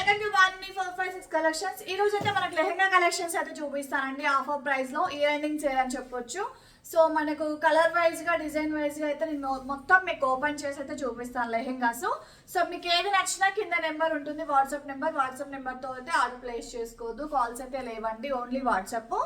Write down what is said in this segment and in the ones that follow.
Welcome to Vani 456 collections. ఈ రోజు అయితే మనకు లెహంగా కలెక్షన్స్ అయితే చూపిస్తానండి ఆఫర్ ప్రైస్ లో. ఇయర్ ఎండింగ్ సేల్ అని చెప్పొచ్చు. సో మనకు కలర్ వైజ్ గా డిజైన్ వైజ్ గా అయితే నేను మొత్తం మీకు ఓపెన్ చేసి అయితే చూపిస్తాను లెహంగాస్. సో మీకు ఏది నచ్చినా కింద నెంబర్ ఉంటుంది, వాట్సాప్ నెంబర్ తో అయితే ఆర్డర్ ప్లేస్ చేసుకోవద్దు. కాల్స్ అయితే లేవండి, ఓన్లీ వాట్సాప్.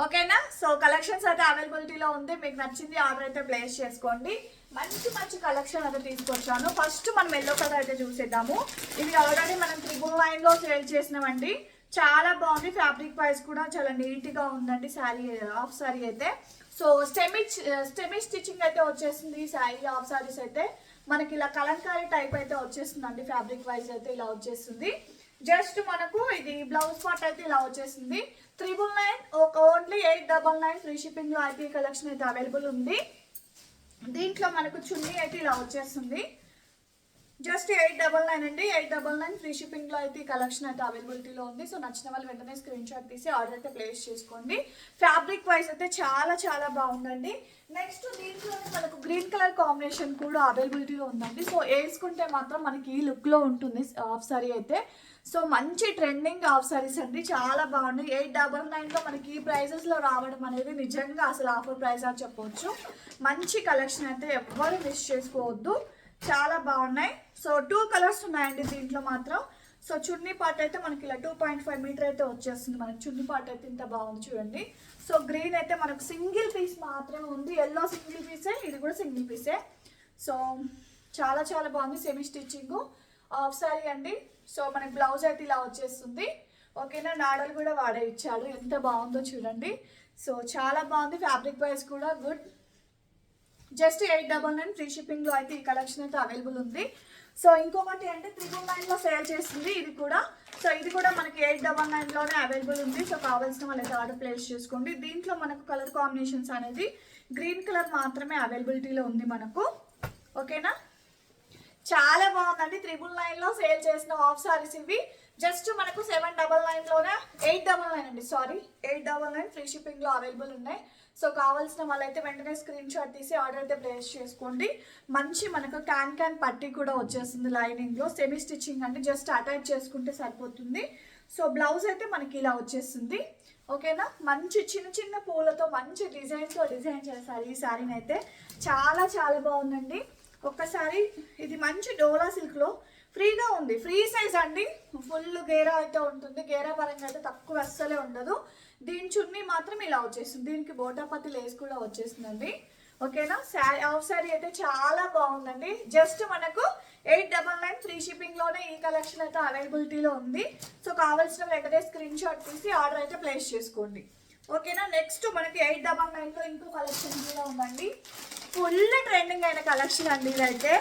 ఓకేనా? సో కలెక్షన్స్ అయితే అవైలబిలిటీలో ఉంది. మీకు నచ్చింది ఆర్డర్ అయితే ప్లేస్ చేసుకోండి. మంచి మంచి కలెక్షన్ అయితే తీసుకొచ్చాను. ఫస్ట్ మనం ఎల్లో కలర్ అయితే చూసేద్దాము. ఇది ఆల్రెడీ మనం 999 లో సేల్ చేసినామండి. చాలా బాగుంది. ఫ్యాబ్రిక్ వైజ్ కూడా చాలా నీట్ గా ఉందండి. శారీ హాఫ్ శారీ అయితే సో స్టెమి స్టిచ్చింగ్ అయితే వచ్చేసింది. ఈ శారీ హాఫ్ శారీస్ అయితే మనకి ఇలా కలంకారీ టైప్ అయితే వచ్చేస్తుందండి. ఫ్యాబ్రిక్ వైజ్ అయితే ఇలా వచ్చేస్తుంది. జస్ట్ మనకు ఇది బ్లౌజ్ పార్ట్ అయితే ఇలా వచ్చేసింది. 999 ఓన్లీ 899 ఫ్రీ షిప్పింగ్ లో అయితే ఈ కలెక్షన్ అయితే అవైలబుల్ ఉంది. దీంట్లో మనకు చున్నీ అయితే ఇలా వచ్చేస్తుంది. జస్ట్ 899 అండి. 899 ఫ్రీ షిప్పింగ్ లో అయితే ఈ కలెక్షన్ అయితే అవైలబిలిటీలో ఉంది. సో నచ్చిన వాళ్ళు వెంటనే స్క్రీన్ షాట్ తీసి ఆర్డర్ అయితే ప్లేస్ చేసుకోండి. ఫ్యాబ్రిక్ వైజ్ అయితే చాలా చాలా బాగుందండి. నెక్స్ట్ దీంట్లోనే మనకు గ్రీన్ కలర్ కాంబినేషన్ కూడా అవైలబిలిటీలో ఉందండి. సో వేసుకుంటే మాత్రం మనకి ఈ లుక్ లో ఉంటుంది హాఫ్ సారీ అయితే. సో మంచి ట్రెండింగ్ హాఫ్ సారీస్ అండి, చాలా బాగుంది. 899 లో మనకి ఈ ప్రైజెస్ లో రావడం అనేది నిజంగా అసలు ఆఫర్ ప్రైస్ అని చెప్పవచ్చు. మంచి కలెక్షన్ అయితే ఎవ్వరు మిస్ చేసుకోవద్దు, చాలా బాగున్నాయి. సో 2 కలర్స్ ఉన్నాయండి దీంట్లో మాత్రం. సో చున్నీ పార్ట్ అయితే మనకి ఇలా 2.5 మీటర్ అయితే వచ్చేస్తుంది. మనకి చున్నీ పార్ట్ అయితే ఇంత బాగుంది చూడండి. సో గ్రీన్ అయితే మనకు సింగిల్ పీస్ మాత్రమే ఉంది. ఎల్లో సింగిల్ పీసే, ఇది కూడా సింగిల్ పీసే. సో చాలా చాలా బాగుంది. సెమీ స్టిచ్చింగ్ హాఫ్ సారీ అండి. సో మనకి బ్లౌజ్ అయితే ఇలా వచ్చేస్తుంది. ఓకేనా? నాడలు కూడా వాడే ఇచ్చాడు, ఎంత బాగుందో చూడండి. సో చాలా బాగుంది. ఫ్యాబ్రిక్ వైజ్ కూడా గుడ్. జస్ట్ 899 ఫ్రీ షిప్పింగ్ లో అయితే ఈ కలెక్షన్ అయితే అవైలబుల్ ఉంది. సో ఇంకొకటి అంటే 999 లో సేల్ చేస్తుంది ఇది కూడా. సో ఇది కూడా మనకి 899 లోనే అవైలబుల్ ఉంది. సో కావాల్సిన వాళ్ళు అయితే ఆర్డర్ ప్లేస్ చేసుకోండి. దీంట్లో మనకు కలర్ కాంబినేషన్స్ అనేది గ్రీన్ కలర్ మాత్రమే అవైలబిలిటీలో ఉంది మనకు. ఓకేనా? చాలా బాగుందండి. 999 లో సేల్ చేసిన హాఫ్ సారీస్ ఇవి. జస్ట్ మనకు 799 లోనే 899 అండి, సారీ 899 ఫ్రీ షిప్పింగ్ లో అవైలబుల్ ఉన్నాయి. సో కావాల్సిన వాళ్ళైతే వెంటనే స్క్రీన్ షాట్ తీసి ఆర్డర్ అయితే ప్లేస్ చేసుకోండి. మంచి మనకు క్యాన్ పట్టీ కూడా వచ్చేస్తుంది లైనింగ్ లో. సెమీ స్టిచ్చింగ్ అండి, జస్ట్ అటాచ్ చేసుకుంటే సరిపోతుంది. సో బ్లౌజ్ అయితే మనకి ఇలా వచ్చేస్తుంది. ఓకేనా? మంచి చిన్న చిన్న పూలతో మంచి డిజైన్స్తో డిజైన్ చేశారు ఈ శారీని అయితే. చాలా చాలా బాగుందండి. ఒక్కసారి ఇది మంచి డోలా సిల్క్ లో ఫ్రీగా ఉంది. ఫ్రీ సైజ్ అండి, ఫుల్ గేరా అయితే ఉంటుంది. గేరా పరంగా అయితే తక్కువ అస్సలే ఉండదు. దీని చున్నీ మాత్రం ఇలా వచ్చేస్తుంది. దీనికి బోటాపతి లేస్ కూడా వచ్చేస్తుందండి. ఓకేనా? హాఫ్ శారీ అయితే చాలా బాగుందండి. జస్ట్ మనకు 899 ఫ్రీ షిప్పింగ్ లోనే ఈ కలెక్షన్ అయితే అవైలబిలిటీలో ఉంది. సో కావాల్సిన వెంటనే స్క్రీన్ షాట్ తీసి ఆర్డర్ అయితే ప్లేస్ చేసుకోండి. ఓకేనా? నెక్స్ట్ మనకి 899 లో ఇంకో కలెక్షన్ కూడా ఉందండి. ఫుల్ ట్రెండింగ్ అయిన కలెక్షన్ అండి ఇదైతే.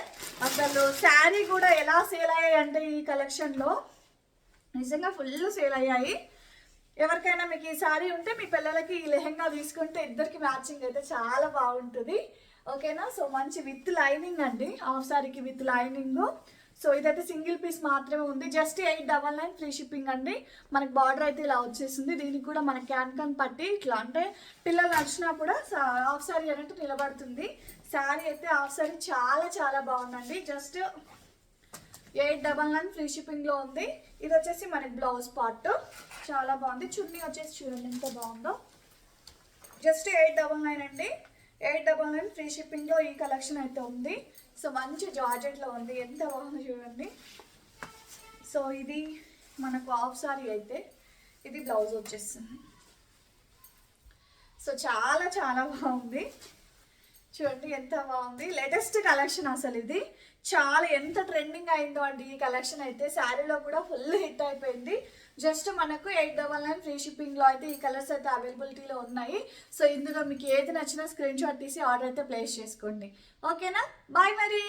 అసలు శారీ కూడా ఎలా సేల్ అయ్యాయి అంటే ఈ కలెక్షన్లో నిజంగా ఫుల్ సేల్ అయ్యాయి. ఎవరికైనా మీకు ఈ శారీ ఉంటే మీ పిల్లలకి ఈ లెహంగా తీసుకుంటే ఇద్దరికి మ్యాచింగ్ అయితే చాలా బాగుంటుంది. ఓకేనా? సో మంచి విత్ లైనింగ్ అండి, హాఫ్ శారీకి విత్ లైనింగ్. సో ఇదైతే సింగిల్ పీస్ మాత్రమే ఉంది. జస్ట్ 899 ఫ్రీ షిప్పింగ్ అండి. మనకి బార్డర్ అయితే ఇలా వచ్చేసింది. దీనికి కూడా మన క్యాన్ పట్టి ఇట్లా అంటే పిల్లలు నచ్చినా కూడా హాఫ్ శారీ అన్నట్టు నిలబడుతుంది. శారీ అయితే హాఫ్ శారీ చాలా చాలా బాగుందండి. జస్ట్ 899 ఫ్రీ షిప్పింగ్ లో ఉంది. ఇది వచ్చేసి మనకి బ్లౌజ్ పార్ట్ చాలా బాగుంది. చున్నీ వచ్చేసి చూడండి ఎంత బాగుందో. జస్ట్ 899 అండి. 899 ఫ్రీ షిప్పింగ్ లో ఈ కలెక్షన్ అయితే ఉంది. సో మంచి జార్జెట్ లో ఉంది, ఎంత బాగుంది చూడండి. సో ఇది మనకు హాఫ్ సారీ అయితే, ఇది బ్లౌజ్ వచ్చేస్తుంది. సో చాలా చాలా బాగుంది చూడండి, ఎంత బాగుంది. లేటెస్ట్ కలెక్షన్ అసలు ఇది. చాలా ఎంత ట్రెండింగ్ అయిందో అండి ఈ కలెక్షన్ అయితే. శారీలో కూడా ఫుల్ హిట్ అయిపోయింది. జస్ట్ మనకు 899 ఫ్రీ షిప్పింగ్ లో అయితే ఈ కలర్స్ అయితే అవైలబిలిటీలో ఉన్నాయి. సో ఇందులో మీకు ఏది నచ్చినా స్క్రీన్ షాట్ తీసి ఆర్డర్ అయితే ప్లేస్ చేసుకోండి. ఓకేనా? బాయ్ మరి.